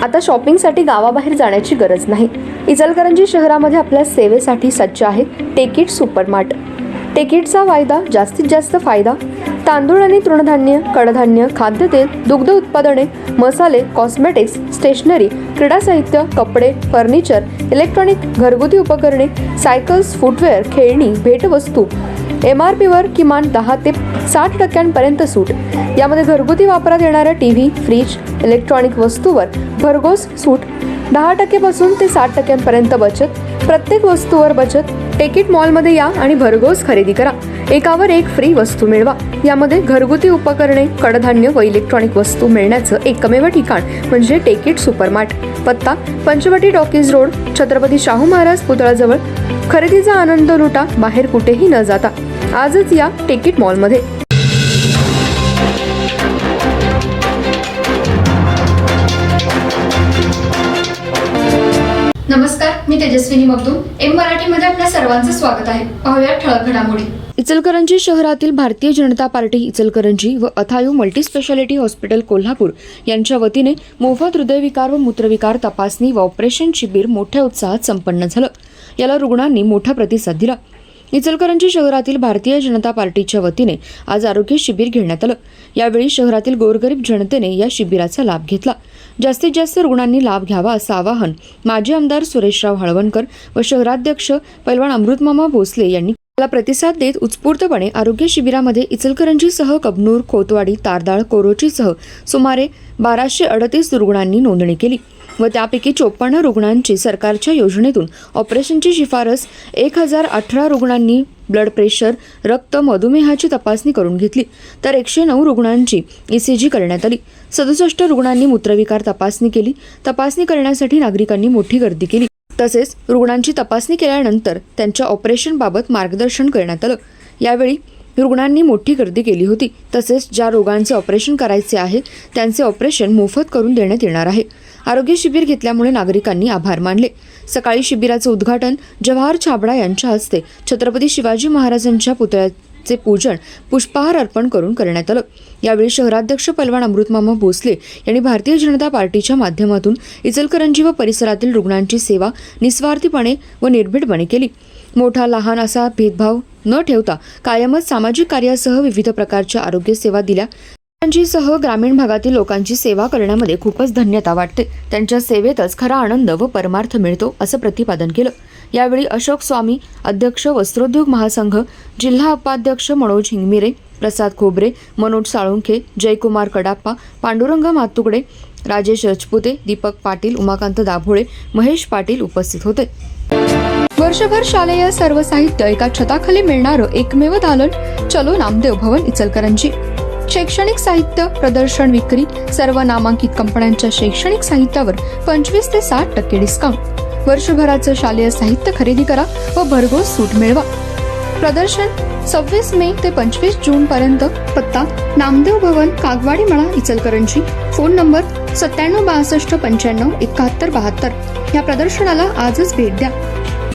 आता शॉपिंगसाठी गावाबाहेर जाण्याची गरज नाही। इचलकरंजी शहरामध्ये आपल्या सेवेसाठी सज्ज आहे टेकिट सुपरमार्ट। टेकिटचा वायदा जास्तीत जास्त फायदा। तांदूळ आणि तृणधान्य, कडधान्य, खाद्यतेल, दुग्ध उत्पादने, मसाले, कॉस्मेटिक्स, स्टेशनरी, क्रीडा साहित्य, कपडे, फर्निचर, इलेक्ट्रॉनिक, घरगुती उपकरणे, सायकल्स, फुटवेअर, खेळणी, भेटवस्तू, MRP वर किमान 10 ते 60% सूट। यामध्ये घरगुती वापरात येणाऱ्या टीव्ही, फ्रीज, इलेक्ट्रॉनिक वस्तूवर भरघोस सूट। 10% पासून ते 60% बचत। प्रत्येक वस्तूवर बचत। टेकिट मॉलमध्ये या आणि भरघोस खरेदी करा। एकावर एक फ्री वस्तू मिळवा। यामध्ये घरगुती उपकरणे, कडधान्य व इलेक्ट्रॉनिक वस्तू मिळण्याचं एकमेव ठिकाण म्हणजे टेकिट सुपरमार्ट। पत्ता पंचवटी टॉकीज रोड, छत्रपती शाहू महाराज पुतळ्याजवळ। खरेदीचा आनंद लुटा, बाहेर कुठेही न जाता। आजच या टेकिट मॉलमध्ये। नमस्कार, मी तेजस्विनी मगदूम। एम मराठीमध्ये आपल्या सर्वांचं स्वागत आहे। पाहूया ठळक घडामोडी। इचलकरंजी शहरातील भारतीय जनता पार्टी इचलकरंजी व अथायू मल्टीस्पेशालिटी हॉस्पिटल कोल्हापूर यांच्या वतीने मोफत हृदयविकार व मूत्रविकार तपासणी व ऑपरेशन शिबिर मोठ्या उत्साहात संपन्न झालं। याला रुग्णांनी मोठा प्रतिसाद दिला। इचलकरंजी शहरातील भारतीय जनता पार्टीच्या वतीने आज आरोग्य शिबिर घेण्यात आलं। यावेळी शहरातील गोरगरीब जनतेने या शिबिराचा लाभ घेतला। जास्तीत जास्त रुग्णांनी लाभ घ्यावा असं आवाहन माजी आमदार सुरेशराव हळवणकर व शहराध्यक्ष पैलवान अमृतमामा भोसले यांनी त्याला प्रतिसाद देत उत्स्फूर्तपणे आरोग्य शिबिरामध्ये इचलकरंजीसह कबनूर, खोतवाडी, तारदाळ, कोरोचीसह सुमारे 1238 रुग्णांनी नोंदणी केली व त्यापैकी 54 रुग्णांची सरकारच्या योजनेतून ऑपरेशनची शिफारस। 1018 रुग्णांनी ब्लड प्रेशर, रक्त, मधुमेहाची तपासणी करून घेतली तर 109 रुग्णांची ECG करण्यात आली। 67 रुग्णांनी मूत्रविकार तपासणी केली। तपासणी करण्यासाठी नागरिकांनी मोठी गर्दी केली। तसेच रुग्णांची तपासणी केल्यानंतर त्यांच्या ऑपरेशनबाबत मार्गदर्शन करण्यात आलं। यावेळी रुग्णांनी मोठी गर्दी केली होती। तसेच ज्या रोगांचे ऑपरेशन करायचे आहे त्यांचे ऑपरेशन मोफत करून देण्यात येणार आहे। आरोग्य शिबिर घेतल्यामुळे नागरिकांनी आभार मानले। सकाळी शिबिराचं उद्घाटन जवाहर छाबडा यांच्या हस्ते छत्रपती शिवाजी महाराजांच्या पुतळ्याचे पूजन, पुष्पहार अर्पण करून करण्यात आलं। यावेळी शहराध्यक्ष पैलवान अमृतमामा भोसले यांनी भारतीय जनता पार्टीच्या माध्यमातून इचलकरंजी व परिसरातील रुग्णांची सेवा निस्वार्थीपणे व निर्भीडपणे केली। मोठा लहान असा भेदभाव न ठेवता कायमच सामाजिक कार्यासह विविध प्रकारच्या आरोग्य सेवा दिल्या। सह ग्रामीण भागातील लोकांची सेवा करण्यामध्ये खूपच धन्यता वाटते। त्यांच्या सेवेतच खरा आनंद व परमार्थ मिळतो असं प्रतिपादन केलं। यावेळी अशोक स्वामी, अध्यक्ष वस्त्रोद्योग महासंघ, जिल्हा उपाध्यक्ष मनोज हिंगमिरे, प्रसाद खोबरे, मनोज साळुंखे, जयकुमार कडाप्पा, पांडुरंग मातुगडे, राजेश राजपुते, दीपक पाटील, उमाकांत दाभोळे, महेश पाटील उपस्थित होते। वर्षभर शालेय सर्व साहित्य एका छताखाली मिळणारं एकमेव दालन चलो नामदेव भवन इचलकरंजी। शैक्षणिक साहित्य, प्रदर्शन, विक्री, सर्व नामांकित कंपन्यांच्या शैक्षणिक साहित्यावर 25 ते 60% डिस्काउंट। वर्षभराचं शालेय साहित्य खरेदी करा व भरघोस सूट मिळवा। प्रदर्शन 26 मे ते 25 जून पर्यंत। पत्ता नामदेव भवन, कागवाडी मळा, इचलकरंजी। Phone number 97 62 95 71 72। या प्रदर्शनाला आजच भेट द्या।